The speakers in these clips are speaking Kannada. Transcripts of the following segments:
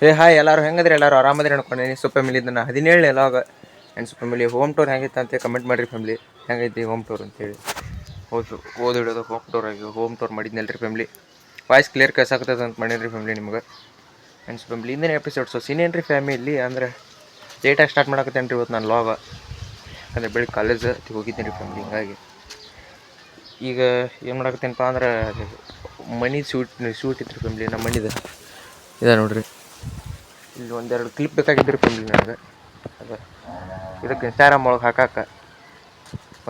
ಹಾಯ್ ಎಲ್ಲರೂ ಹೆಂಗದ್ರಿ? ಎಲ್ಲರೂ ಆರಾಮದ್ರಿ ಅನ್ಕೊಂಡೇನಿ. ಫ್ಯಾಮಿಲಿ ಇದನ್ನ 17 ಲಾಗ ಆ್ಯಂಡ್ ಫ್ಯಾಮಿಲಿ ಹೋಮ್ ಟೂರ್ ಹೆಂಗಿತ್ತು ಅಂತ ಕಮೆಂಟ್ ಮಾಡಿರಿ. ಫ್ಯಾಮಿಲಿ ಹೆಂಗೈತಿ ಹೋಮ್ ಟೂರ್ ಅಂತೇಳಿ ಓದಿಡೋದು ಹೋಮ್ ಟೂರ್ ಮಾಡಿದ್ನಲ್ರಿ ಫ್ಯಾಮಿಲಿ. ವಾಯ್ಸ್ ಕ್ಲಿಯರ್ ಕೇಳ್ಸಾಕತ್ತದ ಅಂತ ಮಾಡೀನಿ ಫ್ಯಾಮಿಲಿ ನಿಮ್ಗೆ. ಆ್ಯಂಡ್ ಫ್ಯಾಮಿಲಿ ಇಂದಿನ ಎಪಿಸೋಡ್ಸು ಸೀನೇನು ರೀ ಫ್ಯಾಮಿಲಿ ಅಂದರೆ ಲೇಟಾಗಿ ಸ್ಟಾರ್ಟ್ ಮಾಡಕತ್ತೇನೆ ರೀ ಇವತ್ತು ನಾನು ಲಾಗ. ಅಂದರೆ ಬೆಳಿಗ್ಗೆ ಕಾಲೇಜ್ ಹೋಗಿದ್ದೀನಿ ರೀ ಫ್ಯಾಮಿಲಿ. ಹಿಂಗಾಗಿ ಈಗ ಏನು ಮಾಡಕತ್ತೇನಪ್ಪ ಅಂದ್ರೆ ಮನಿ ಶೂಟ್ ಇತ್ತು ರೀ ಫ್ಯಾಮಿಲಿ. ನಮ್ಮ ಮನಿದು ಇದೆ ನೋಡ್ರಿ. ಇಲ್ಲಿ ಒಂದೆರಡು ಕ್ಲಿಪ್ ಬೇಕಾಗಿದ್ದರು ಫ್ಯಾಮಿಲಿ ನನಗೆ. ಅದು ಇದಕ್ಕೆ ಇನ್ಸ್ಟಾಗ್ರಾಮ್ ಒಳಗೆ ಹಾಕಕ್ಕೆ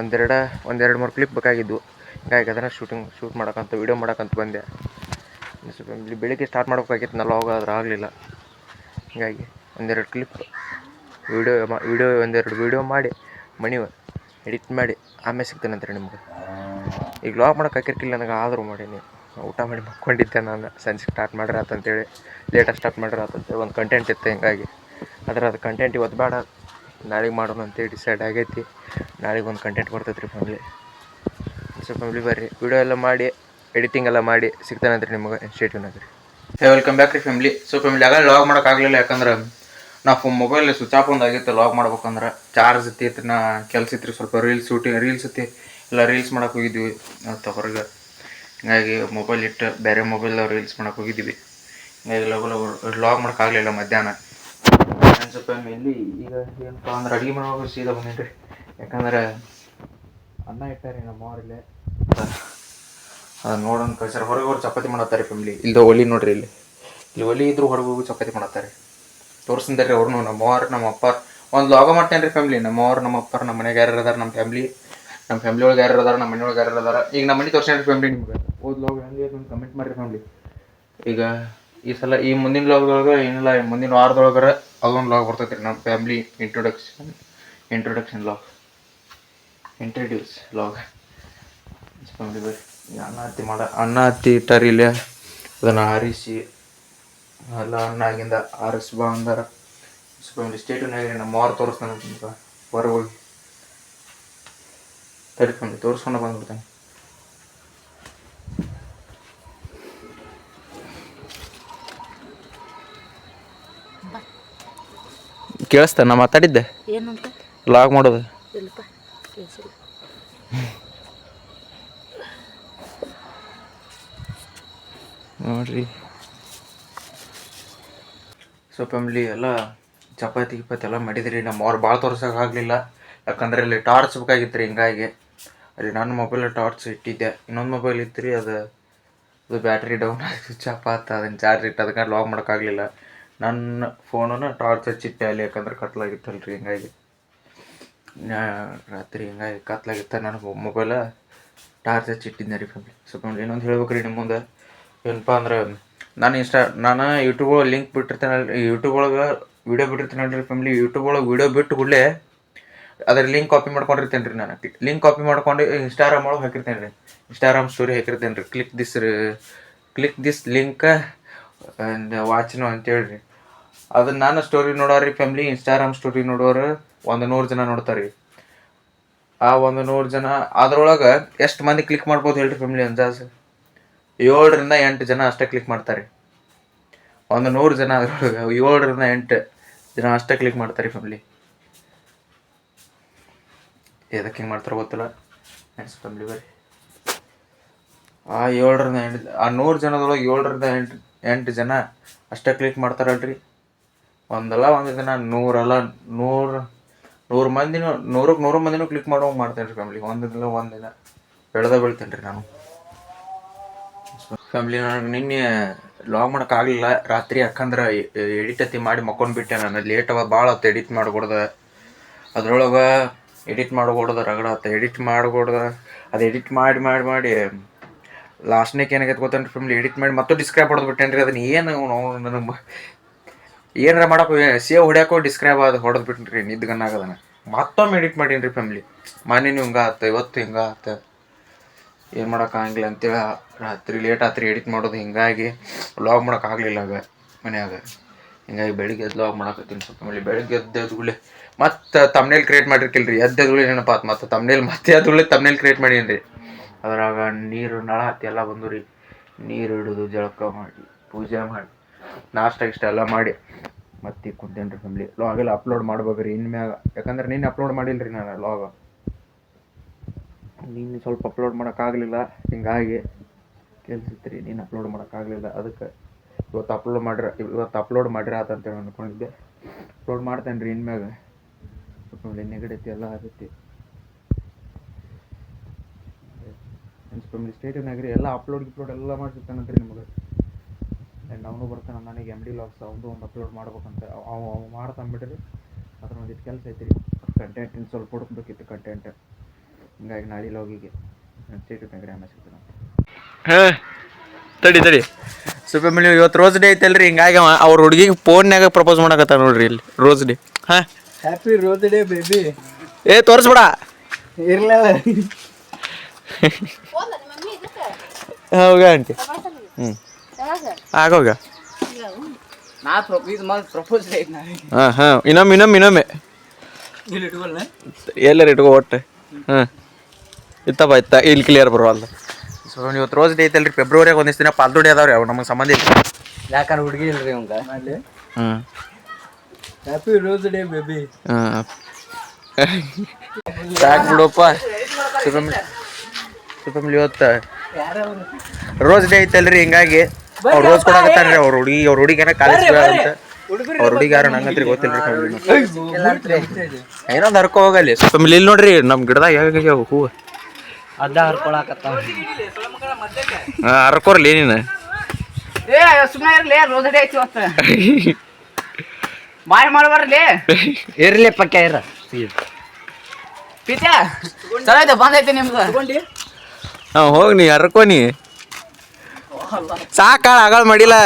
ಒಂದೆರಡು ಮೂರು ಕ್ಲಿಪ್ ಬೇಕಾಗಿದ್ದು. ಹಿಂಗಾಗಿ ಅದನ್ನು ಶೂಟ್ ಮಾಡೋಕ್ಕಂತ ವೀಡಿಯೋ ಮಾಡೋಕ್ಕಂತ ಬಂದೆ ಫ್ಯಾಮಿಲಿ. ಬೆಳಿಗ್ಗೆ ಸ್ಟಾರ್ಟ್ ಮಾಡ್ಬೇಕಾಗಿತ್ತು ನಾನು ಲಾಗ್, ಆದ್ರೆ ಆಗಲಿಲ್ಲ. ಹಿಂಗಾಗಿ ಒಂದೆರಡು ಕ್ಲಿಪ್ ಒಂದೆರಡು ವೀಡಿಯೋ ಮಾಡಿ ಎಡಿಟ್ ಮಾಡಿ ಆಮೇಲೆ ಸಿಗ್ತೇನಂತ್ರಿ ನಿಮ್ಗೆ. ಈಗ ಲಾಗ್ ಮಾಡೋಕೆ ಹಾಕಿರ್ಕಿಲ್ಲ ನನಗೆ, ಆದರೂ ಮಾಡೀನಿ. ಊಟ ಮಾಡಿ ಮಕ್ಕೊಂಡಿದ್ದೆ ನಾನು. ಸಂಜೆ ಸ್ಟಾರ್ಟ್ ಮಾಡ್ರಿ ಆತಂತೇಳಿ, ಲೇಟಾಗಿ ಸ್ಟಾರ್ಟ್ ಮಾಡ್ರಿ ಆತಂತೇಳಿ ಒಂದು ಕಂಟೆಂಟ್ ಇತ್ತು. ಹಿಂಗಾಗಿ ಅದು ಕಂಟೆಂಟ್ ಇವತ್ತು ಬೇಡ, ನಾಳೆಗೆ ಮಾಡೋಣ ಅಂತೇಳಿ ಡಿಸೈಡ್ ಆಗೈತಿ. ನಾಳೆಗೆ ಒಂದು ಕಂಟೆಂಟ್ ಬರ್ತೈತೆ ರೀ ಫ್ಯಾಮಿಲಿ. ಫ್ಯಾಮಿಲಿ ಬರ್ರಿ, ವೀಡಿಯೋ ಎಲ್ಲ ಮಾಡಿ ಎಡಿಟಿಂಗ್ ಎಲ್ಲ ಮಾಡಿ ಸಿಗ್ತಾನಂತ್ರಿ ನಿಮ್ಗೆ. ಇನ್ಸ್ಟೇಟ್ಯೂನಾಗ್ರಿ. ವೆಲ್ಕಮ್ ಬ್ಯಾಕ್ ರೀ ಫ್ಯಾಮಿಲಿ. ಫ್ಯಾಮಿಲಿ ಆಗ ಲಾಗ್ ಮಾಡೋಕ್ಕಾಗಲಿಲ್ಲ, ಯಾಕಂದ್ರೆ ನಾವು ಮೊಬೈಲ್ ಸ್ವಿಚ್ ಆಫ್ ಒಂದು ಆಗಿತ್ತು. ಲಾಗ್ ಮಾಡ್ಬೇಕಂದ್ರೆ ಚಾರ್ಜ್ ಇತ್ತು, ನಾ ಕೆಲಸ ಇತ್ತು ರೀ ಸ್ವಲ್ಪ. ರೀಲ್ಸ್ ಇತ್ತು, ಎಲ್ಲ ರೀಲ್ಸ್ ಮಾಡೋಕೆ ಹೋಗಿದ್ವಿ ಮತ್ತು ಹೊರಗೆ. ಹಿಂಗಾಗಿ ಮೊಬೈಲ್ ಇಟ್ಟು ಬೇರೆ ಮೊಬೈಲ್ ರೀಲ್ಸ್ ಮಾಡೋಕೆ ಹೋಗಿದ್ವಿ. ಹಿಂಗಾಗಿ ಲಾಗ್ ಮಾಡೋಕ್ಕಾಗಲಿಲ್ಲ ಮಧ್ಯಾಹ್ನ. ಫ್ಯಾಮಿಲಿ ಈಗ ಏನಪ್ಪ ಅಂದ್ರೆ ಅಡುಗೆ ಮಾಡೋಕೆ ಸೀದಾ ಬಂದೇನಿ ರೀ. ಯಾಕಂದ್ರೆ ಅನ್ನ ಇಟ್ಟಾರೆ ನಮ್ಮ ಅವ್ರಲ್ಲೇ, ಅದು ನೋಡೋಣ ಕಳ್ಸಾರ. ಹೊರಗೆ ಅವ್ರು ಚಪಾತಿ ಮಾಡತ್ತಾರೆ ಫ್ಯಾಮಿಲಿ. ಇಲ್ದ ಒಲಿ ನೋಡ್ರಿ, ಇಲ್ಲಿ ಒಲಿ ಇದ್ರು ಹೊರಗೆ ಹೋಗಿ ಚಪಾತಿ ಮಾಡತ್ತಾರೆ. ತೋರಿಸ್ತಾರೆ ಅವ್ರನ್ನೂ. ನಮ್ಮ ಅಪ್ಪ ಒಂದು ಲಾಗ ಮಾಡ್ತೇನೆ ರೀ ಫ್ಯಾಮಿಲಿ. ನಮ್ಮ ಅಪ್ಪರು ನಮ್ಮ ಮನೆಗೆ ಯಾರು ಅದಾರ, ನಮ್ಮ ಫ್ಯಾಮಿಲಿ ಒಳಗೆ ಯಾರು ಅದಾರ, ನಮ್ಮ ಮನೆಯೊಳಗೆ ಯಾರು ಅದಾರ. ಈಗ ನಮ್ಮ ಮನೆ ತೋರಿಸ್ತೀನಿ ಫ್ಯಾಮಿಲಿ ನಿಮ್ಗೆ. ಓದ್ ಲಾಗ್ ಹೆಂಗೆ ಒಂದು ಕಮೆಂಟ್ ಮಾಡಿರಿ ಫ್ಯಾಮಿಲಿ. ಈಗ ಈ ಸಲ ಈ ಮುಂದಿನ ಲಾಗ್ದೊಳಗೆ ಏನಿಲ್ಲ, ಮುಂದಿನ ವಾರದೊಳಗರ ಅದೊಂದು ಲಾಗ್ ಬರ್ತೈತೆ ರೀ. ನಮ್ಮ family introduction log, introduce log family. ಬರ್ರಿ, ಅನ್ನ ಹತ್ತಿ ಇಟ್ಟಾರಿ ಇಲ್ಲೇ. ಅದನ್ನು ಆರಿಸಿ ಎಲ್ಲ ಅನ್ನಾಗಿಂದ ಆರಿಸಿ ಬಾ ಅಂದಾರ ಫ್ಯಾಮಿಲಿ. ಸ್ಟೇಟ್ಯೂನಾಗಿ ನಮ್ಮ ಅವ್ರು ತೋರಿಸ್ತಾನೆ ಹೊರಗೆ ಹೋಗಿ. ಸರಿ ಫ್ಯಾಮಿಲಿ, ತೋರಿಸ್ಕೊಂಡು ಬಂದ್ಬಿಡ್ತಾನೆ. ಕೇಳಿಸ್ತಾ ನಾ ಮಾತಾಡಿದ್ದೆ ಏನಂತ ಲಾಗ್ ಮಾಡೋದು? ಇಲ್ಲಪ್ಪ, ಕೇಳಿಸಿಲ್ಲ. ನೋಡ್ರಿ ಫ್ಯಾಮಿಲಿ ಎಲ್ಲ ಚಪಾತಿ ಎಲ್ಲ ಮಾಡಿದ್ರಿ. ನಮ್ಮ ಅವ್ರು ಭಾಳ ತೋರ್ಸೋಕ್ಕಾಗಲಿಲ್ಲ, ಯಾಕಂದ್ರೆ ಇಲ್ಲಿ ಟಾರ್ಚ್ ಬೇಕಾಗಿತ್ತು ರೀ. ಹಿಂಗಾಗಿ ಅಲ್ಲಿ ನನ್ನ ಮೊಬೈಲ್ ಟಾರ್ಚ್ ಇಟ್ಟಿದ್ದೆ. ಇನ್ನೊಂದು ಮೊಬೈಲ್ ಇತ್ತು ರೀ, ಅದು ಬ್ಯಾಟ್ರಿ ಡೌನ್ ಆಗಿ ಸ್ವಿಚ್ ಆಫ್ ಆತ. ಅದನ್ನು ಚಾರ್ಜ್ ಇಟ್ಟು ಅದಕ್ಕೆ ಲಾಗ್ ಮಾಡೋಕ್ಕಾಗಲಿಲ್ಲ. ನನ್ನ ಫೋನನ್ನು ಟಾರ್ಚ್ ಹಚ್ಚಿಟ್ಟೆ ಅಲ್ಲಿ, ಯಾಕಂದ್ರೆ ಕತ್ಲಾಗಿತ್ತಲ್ಲ ರೀ. ಹಿಂಗಾಗಿ ರಾತ್ರಿ ಹಿಂಗಾಗಿ ಕತ್ಲಾಗಿತ್ತ, ನನ್ನ ಮೊಬೈಲ ಟಾರ್ಚ್ ಹಚ್ಚಿಟ್ಟಿದ್ದೆ ರೀ ಫ್ಯಾಮಿಲಿ. ಫ್ಯಾಮಿಲಿ ಇನ್ನೊಂದು ಹೇಳ್ಬೇಕು ರೀ ನಿಮ್ಮ ಮುಂದೆ. ಏನಪ್ಪ ಅಂದ್ರೆ ನಾನು ಯೂಟ್ಯೂಬ್ ಒಳಗೆ ಲಿಂಕ್ ಬಿಟ್ಟಿರ್ತೇನೆ, ಯೂಟ್ಯೂಬ್ ಒಳಗೆ ವೀಡಿಯೋ ಬಿಟ್ಟಿರ್ತೀನಲ್ರಿ ಫ್ಯಾಮಿಲಿ. ಯೂಟ್ಯೂಬ್ ಒಳಗೆ ವೀಡಿಯೋ ಬಿಟ್ಟು ಕೂಡಲೇ ಅದ್ರ ಲಿಂಕ್ ಕಾಪಿ ಮಾಡ್ಕೊಂಡಿರ್ತೇನೆ ರೀ. ನಾನು ಲಿಂಕ್ ಕಾಪಿ ಮಾಡ್ಕೊಂಡು ಇನ್ಸ್ಟಾಗ್ರಾಮ್ ಒಳಗೆ ಹಾಕಿರ್ತೇನೆ ರೀ. ಇನ್ಸ್ಟಾಗ್ರಾಮ್ ಸ್ಟೋರಿ ಹಾಕಿರ್ತೇನೆ ರೀ. ಕ್ಲಿಕ್ ದಿಸ್ ಲಿಂಕ್ ವಾಚ್ನು ಅಂತೇಳಿ ರೀ. ಅದನ್ನು ನಾನು ಸ್ಟೋರಿ ನೋಡೋರಿ ಫ್ಯಾಮಿಲಿ. ಇನ್ಸ್ಟಾಗ್ರಾಮ್ ಸ್ಟೋರಿ ನೋಡೋರು 100 ಜನ ನೋಡ್ತಾರೆ ರೀ. ಆ 100 ಜನ ಅದ್ರೊಳಗೆ ಎಷ್ಟು ಮಂದಿ ಕ್ಲಿಕ್ ಮಾಡ್ಬೋದು ಹೇಳ್ರಿ ಫ್ಯಾಮಿಲಿ? ಅಂದಾಜು 7ರಿಂದ 8 ಜನ ಅಷ್ಟೇ ಕ್ಲಿಕ್ ಮಾಡ್ತಾರೆ. 100 ಜನ ಅದ್ರೊಳಗೆ 7ರಿಂದ 8 ಜನ ಅಷ್ಟೇ ಕ್ಲಿಕ್ ಮಾಡ್ತಾರೆ ಫ್ಯಾಮಿಲಿ. ಎದಕ್ಕೆ ಹಿಂಗೆ ಮಾಡ್ತಾರೋ ಗೊತ್ತಿಲ್ಲ ಫ್ಯಾಮಿಲಿ. ಬರ್ರಿ, ಆ 7ರಿಂದ 8 ಆ 100 ಜನದೊಳಗೆ 7ರಿಂದ 8 ಜನ ಅಷ್ಟೇ ಕ್ಲಿಕ್ ಮಾಡ್ತಾರಲ್ರಿ. ಒಂದಲ್ಲ ಒಂದು ದಿನ 100 ಮಂದಿನೂ 100 ಮಂದಿನೂ ಕ್ಲಿಕ್ ಮಾಡೋಂಗೆ ಮಾಡ್ತೇನೆ ರೀ ಫ್ಯಾಮಿಲಿ. ಒಂದು ದಿನ ಬೀಳ್ತೇನೆ ರೀ ನಾನು ಫ್ಯಾಮಿಲಿ. ನನಗೆ ನಿನ್ನೆ ಲಾಗ್ ಮಾಡೋಕ್ಕಾಗಲಿಲ್ಲ ರಾತ್ರಿ, ಯಾಕಂದ್ರೆ ಎಡಿಟ್ ಮಾಡಿ ಮಕ್ಕೊಂಡ್ಬಿಟ್ಟೆ ನಾನು. ಲೇಟ್ ಭಾಳ ಆಯ್ತು ಎಡಿಟ್ ಮಾಡ್ಕೊಡ್ದೆ. ಅದ್ರೊಳಗೆ ಎಡಿಟ್ ಮಾಡ್ಕೊಡ್ದೆ ರಗಡ ಆಯ್ತು. ಅದು ಎಡಿಟ್ ಮಾಡಿ ಲಾಸ್ಟ್ನೇಗೆ ಏನಾಗೈತೆ ಗೊತ್ತೇನ್ರಿ ಫ್ಯಾಮಿಲಿ? ಎಡಿಟ್ ಮಾಡಿ ಮತ್ತೆ ಡಿಸ್ಕ್ರೈಬ್ ಹೊಡೆದ್ಬಿಟ್ಟೇನೆ ರೀ. ಅದನ್ನು ನನಗೆ ಏನಾರ ಮಾಡೋಕೆ ಸೇವ್ ಹೊಡ್ಯಾಕೋ ಡಿಸ್ಕ್ರೈಬ್ ಹೊಡೆದ್ಬಿಟ್ಟಿನಿ ರೀ. ನಿದ್ಗನ್ನಾಗದನ ಮತ್ತೊಮ್ಮೆ ಎಡಿಟ್ ಮಾಡೀನಿ ರೀ ಫ್ಯಾಮಿಲಿ. ಮನೇನು ಹಿಂಗೆ ಆಯ್ತು, ಇವತ್ತು ಹಿಂಗೆ ಆಯ್ತು. ಏನು ಮಾಡೋಕ್ಕಾಗಿಲ್ಲ ಅಂತೇಳಿ ರಾತ್ರಿ ಲೇಟ್ ಆತ್ರಿ ಎಡಿಟ್ ಮಾಡೋದು. ಹಿಂಗಾಗಿ ವ್ಲಾಗ್ ಮಾಡೋಕ್ಕಾಗಲಿಲ್ಲ ಮನ್ಯಾಗ. ಹಿಂಗಾಗಿ ಬೆಳಿಗ್ಗೆ ಎದ್ದು ಲಾಗ್ ಮಾಡಕತ್ತೀನಿ ಫ್ಯಾಮಿಲಿ. ಬೆಳಿಗ್ಗೆ ಎದ್ದು ಮತ್ತು ತಮ್ನೇಲ್ ಕ್ರಿಯೇಟ್ ಮಾಡಿರ್ಕಿಲ್ಲ ರೀ. ಎದ್ದೆದುಳಿ ನೆನಪಾತು ಮತ್ತು ತಮ್ನೇಲ್ ಕ್ರಿಯೇಟ್ ಮಾಡೀನಿ ರೀ. ಅದ್ರಾಗ ನೀರು ನಳ ಹತ್ತಿ ಎಲ್ಲ ಬಂದು ರೀ. ನೀರು ಹಿಡಿದು ಜಳಕ ಮಾಡಿ ಪೂಜೆ ಮಾಡಿ ನಾಷ್ಟ ಇಷ್ಟ ಎಲ್ಲ ಮಾಡಿ ಮತ್ತೆ ಕುಂತೇನೆ ರೀ ಫ್ಯಾಮ್ಲಿ. ಲಾಗೆಲ್ಲ ಅಪ್ಲೋಡ್ ಮಾಡ್ಬೇಕ್ರಿ ಇನ್ಮ್ಯಾಗ, ಯಾಕಂದ್ರೆ ನೀನು ಅಪ್ಲೋಡ್ ಮಾಡಿಲ್ಲ ರೀ ನಾನು ಲಾಗ್. ನೀನು ಸ್ವಲ್ಪ ಅಪ್ಲೋಡ್ ಮಾಡೋಕ್ಕಾಗಲಿಲ್ಲ, ಹಿಂಗಾಗಿ ಕೆಲ್ಸಿತ್ತು ರೀ, ನೀನು ಅಪ್ಲೋಡ್ ಮಾಡೋಕ್ಕಾಗಲಿಲ್ಲ. ಅದಕ್ಕೆ ಇವತ್ತು ಅಪ್ಲೋಡ್ ಮಾಡಿರ ಅಂತೇಳಿ ಅಂದ್ಕೊಂಡಿದ್ದೆ. ಅಪ್ಲೋಡ್ ಮಾಡ್ತೇನೆ ರೀ ಇನ್ಮ್ಯಾಗ. ಸ್ವಲ್ಪ ನೆಗಡೈತಿ ಎಲ್ಲ ಆಗೈತಿ. ಫ್ಯಾಮಿಲಿ ಸ್ಟೇಟಿವ್ನಾಗ ರೀ, ಎಲ್ಲ ಅಪ್ಲೋಡ್ ಎಲ್ಲ ಮಾಡ್ತಿರ್ತಾನಂತ ರೀ ನಿಮಗೆ. ಆ್ಯಂಡ್ ಅವನು ಬರ್ತಾನೆ ನನಗೆ MD ಲಾಗ್ಸ್ ಅವನು ಒಂದು ಅಪ್ಲೋಡ್ ಮಾಡ್ಬೇಕಂತ ಅವು ಮಾಡ್ತಾನೆ ಬಿಡ್ರಿ. ಅದ್ರ ಒಂದಿಷ್ಟು ಕೆಲಸ ಐತಿ ರೀ, ಕಂಟೆಂಟ್ ಇನ್ನು ಸ್ವಲ್ಪ ಹುಡುಕ್ಬೇಕಿತ್ತು ಕಂಟೆಂಟ್. ಹಿಂಗಾಗಿ ನಾಳೆ ಲಾಗಿಗೆ ಸ್ಟೇಟಿವ್ನಾಗ ರೀ ಆಮೇಲೆ ಸಿಗ್ತಾನೆ. ಹಾಂ ತಡಿ ಸೊ ಫ್ಯಾಮಿಲಿ, ಇವತ್ತು ರೋಸ್ ಡೇ ಐತಲ್ರಿ, ಹಿಂಗಾಗಿ ಅವ್ರ ಹುಡುಗಿಗೆ ಫೋನ್ಯಾಗ ಪ್ರಪೋಸ್ ಮಾಡಕತ್ತಾರ ನೋಡ್ರಿ ಇಲ್ಲಿ ರೋಸ್ ಡೇ. ಹಾಂ, ಹ್ಯಾಪಿ ರೋಸ್ ಡೇ ಬೇಬಿ. ತೋರಿಸ್ಬಿಡ ಇರ್ಲ ಹೋಗ ಆಂಟಿ. ಆಗೋಗ ನಾ ಪ್ರಪೋಸ್ ಹಾಂ ಇನ್ನೊಮ್ಮೆ ಇಲ್ಲಿ ಇಟ್ಕೊಲ್ಲ ಎಲ್ಲರೂ ಇಟ್ಕೋ ಒಟ್ಟು. ಹಾಂ ಇತ್ತ ಇಲ್ಲಿ ಕ್ಲಿಯರ್ ಬರೋಲ್ಲ. ಸೊ ಇವತ್ತು ರೋಸ್ ಡೇ ಐತಲ್ರಿ, ಫೆಬ್ರವರಿಯಾಗ ಒಂದಿಷ್ಟು ದಿನ ಪಾಲ್ತುಡಿ ಅದಾವ್ರಿ, ಅವು ನಮಗೆ ಸಂಬಂಧ ಇಲ್ಲ. ಯಾಕಂದ್ರೆ ಹುಡುಗಿ ಇಲ್ರಿ ಅವಂಗ ಅಲ್ಲಿ. Happy rose day baby. ಸಾಕು ಬಿಡಪ್ಪ. ಸುಫ್ಯಾಮಿಲಿ ಇವತ್ತು ರೋಸ್ ಡೇ ಐತಲ್ರಿ, ಹಿಂಗಾಗಿ ಅವ್ರು ರೋಸ್ ಕೊಡಕತ್ತಾರ್ರಿ. ಅವ್ರ ಹುಡುಗಿನ ಕಾಲೇಜ್ ಅಂತ ಅವ್ರ ಹುಡುಗಿ ಯಾರು ನಂಗಂತ್ರಿ ಗೊತ್ತಿಲ್ರಿ. ಏನೊಂದು ಹರ್ಕೊ ಹೋಗಲ್ಲಿ ಸುಫ್ಯಾಮಿಲಿ. ಇಲ್ಲಿ ನೋಡ್ರಿ ನಮ್ಮ ಗಿಡದಾಗ ಹೇಗೆ ಹೂವು ಅದ ಹರ್ಕೊಳಕತ್ತಾವ. ಹರ್ಕೋರ್ಲಿ ನೀನು. ಸುಮ್ಮನೆ ಇರ್ಲಿ, ರೋಸ್ ಡೇ ಐತಿ ಇವತ್ತು. ಬಾಯ್ ಮಾಡ್ಬಾರ್ಲಿ, ಇರ್ಲಿ ಪಕ್ಕ ಇರ ಪಿತ್ಯ ಚಲೋ ಐತೆ, ಬಂದೈತೆ ನಿಮ್ದು. ಹಾಂ ಹೋಗಿ ನೀ ಹರ್ಕೋನಿ ಸಾಕಾಳ ಆಗಳ ಮಾಡಿಲ್ಲ.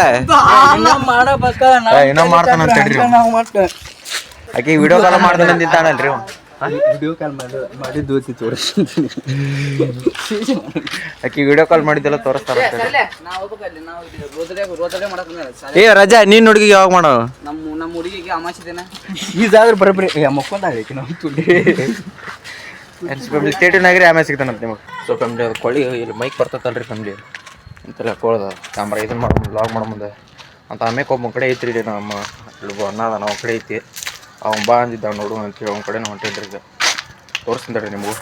ಇನ್ನೂ ಮಾಡ್ತಾನ ಅಂತ ಹೇಳ್ರಿ. ಆಕೆ ವಿಡಿಯೋ ಕಾಲ್ ಮಾಡ್ತಾನೆ ಅಂದಿದ್ದಾನಲ್ರಿ. ವಿಡಿಯೋ ಕಾಲ್ ಮಾಡಿದ್ದು ತೋರಿಸ್ತೀನಿ. ಆಕೆ ವಿಡಿಯೋ ಕಾಲ್ ಮಾಡಿದ್ದೆಲ್ಲ ತೋರಿಸ್ತಾರ. ಏ ರಜಾ, ನೀನ್ ಹುಡುಗಿಗೆ ಯಾವಾಗ ಮಾಡೋ? ನಮ್ಮ ಹುಡುಗಿಗೆ ಅಮಾಸಿದೇನ ಈಸಾದ್ರೆ ಬರೋಬ್ಬರಿ ಮಕ್ಕೊಂದಾಗೈತಿ ನಾವು ತುಳ್ಳಿ. ಸ್ಟೇಟಿವ್ನಾಗ್ರಿ ಆಮೇಲೆ ಸಿಗ್ತಾನಂತ ನಿಮಗೆ. ಸೊ ಫ್ಯಾಮಿಲಿ ಅದು ಕೊಳ್ಳಿ ಇಲ್ಲಿ ಮೈಕ್ ಬರ್ತೈತಲ್ರಿ ಫ್ಯಾಮಿಲಿ ಇಂತೆಲ್ಲ ಕೋಳ್ದ ಕ್ಯಾಮ್ರಾ ಇದನ್ನ ಮಾಡೋ ಲಾಗ್ ಮಾಡೋ ಮುಂದೆ ಅಂತ. ಆಮೇಲೆ ಒಬ್ಬ ಕಡೆ ಐತ್ರಿ ನಮ್ಮ ಅನ್ನದ ನಾವು ಕಡೆ ಐತಿ. ಅವ್ನು ಬಾ ಅಂದಿದ್ದ ನೋಡು ಅಂತೇಳಿ ಅವ್ನ ಕಡೆನೂ ಹೊಂಟಿದ್ರಿ. ಈಗ ತೋರಿಸ್ತೀನಿ ನಿಮಗೂ.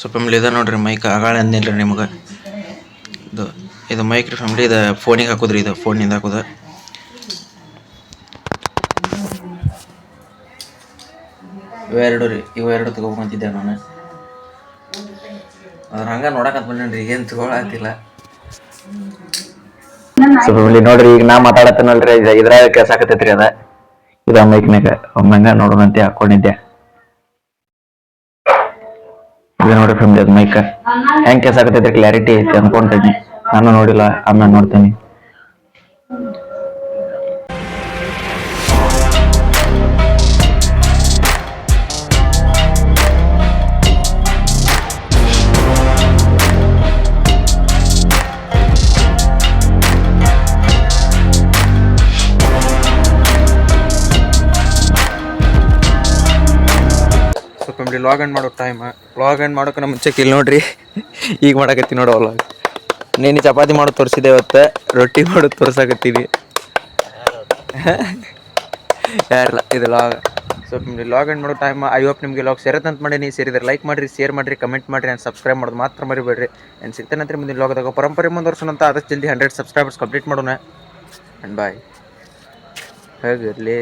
ಸೊ ಫ್ಯಾಮಿಲಿ ಇದೆ ನೋಡ್ರಿ ಮೈಕ್ ಆಗಾಳೆ ಅಂದಿಲ್ಲ ನಿಮ್ಗೆ. ಇದು ಮೈಕ್ ರೀ ಫ್ಯಾಮಿಲಿ. ಇದು ಫೋನಿಗೆ ಹಾಕೋದ್ರಿ, ಇದು ಫೋನಿಂದ ಹಾಕೋದು. ಇವೆರಡು ರೀ, ಇವೆರಡು ತಗೊಬಂತಿದ್ದೆ ನಾನು. ಅದ್ರ ಹಂಗೆ ನೋಡಕಂತ ಬಂದೇನ್ರಿ, ಏನು ತಗೊಳತಿಲ್ಲ. ಸೊ ಫ್ಯಾಮಿಲಿ ನೋಡ್ರಿ, ಈಗ ನಾ ಮಾತಾಡತ್ತೇನಲ್ರಿ, ಇದ್ರಾಗ ಕೆಲಸ ಆಕತೈತ್ರಿ. ಅದ ಇದು ಮೈಕ್ನಾಗ ಒಮ್ಮಂಗ ನೋಡೋಣಂತೆ ಹಾಕೊಂಡಿದ್ದೆ. ಇದು ನೋಡ್ರಿ ಫ್ಯಾಮಿಲಿ, ಅದು ಮೈಕ್ ಹೆಂಗೆ ಕೆಲಸ ಆಕತೈತ್ರಿ, ಕ್ಲಾರಿಟಿ ಐತಿ ಅನ್ಕೊಂತೀನಿ. ನಾನು ನೋಡಿಲ್ಲ, ಆಮೇಲೆ ನೋಡ್ತೀನಿ. ಲಾಗ್ ಎಂಡ್ ಮಾಡೋ ಟೈಮ್. ಲಾಗ್ ಎಂಡ್ ಮಾಡೋಕೆ ಮುಂಚೆ ಇಲ್ಲಿ ನೋಡ್ರಿ, ಈಗ ಮಾಡಕತ್ತೀನಿ ನೋಡೋ ಲಾಗ್. ನೀನು ಚಪಾತಿ ಮಾಡೋದು ತೋರಿಸಿದೆ, ಇವತ್ತು ರೊಟ್ಟಿ ಮಾಡೋದು ತೋರ್ಸಾಕತ್ತೀನಿ. ಯಾರಲ್ಲ ಇದು ಲಾಗ್. ಸೊ ನಿಮ್ಗೆ ಲಾಗ್ ಎಂಡ್ ಮಾಡೋ ಟೈಮ್. ಐ ಹೋಪ್ ನಿಮಗೆ ಲಾಗ್ ಸೇರತ್ತಂತ ಮಾಡಿ. ನೀವು ಸೇರಿದ್ರೆ ಲೈಕ್ ಮಾಡಿರಿ, ಶೇರ್ ಮಾಡಿರಿ, ಕಮೆಂಟ್ ಮಾಡಿರಿ, ಆ್ಯಂಡ್ ಸಬ್ಸ್ಕ್ರೈಬ್ ಮಾಡೋದು ಮಾತ್ರ ಮರಿಬೇಡ್ರಿ. ಆ್ಯಂಡ್ ಸಿಗ್ತಾನಂತ್ರಿ ಮುಂದಿನ ಲಾಗದಾಗ ಪರಂಪರೆ ಮುಂದುವರ್ಸೋಣಂತ. ಆದಷ್ಟು ಜಲ್ದಿ 100 ಸಬ್ಸ್ಕ್ರೈಬರ್ಸ್ ಕಂಪ್ಲೀಟ್ ಮಾಡೋಣ. And bye. ಹೇಗಿರಲಿ.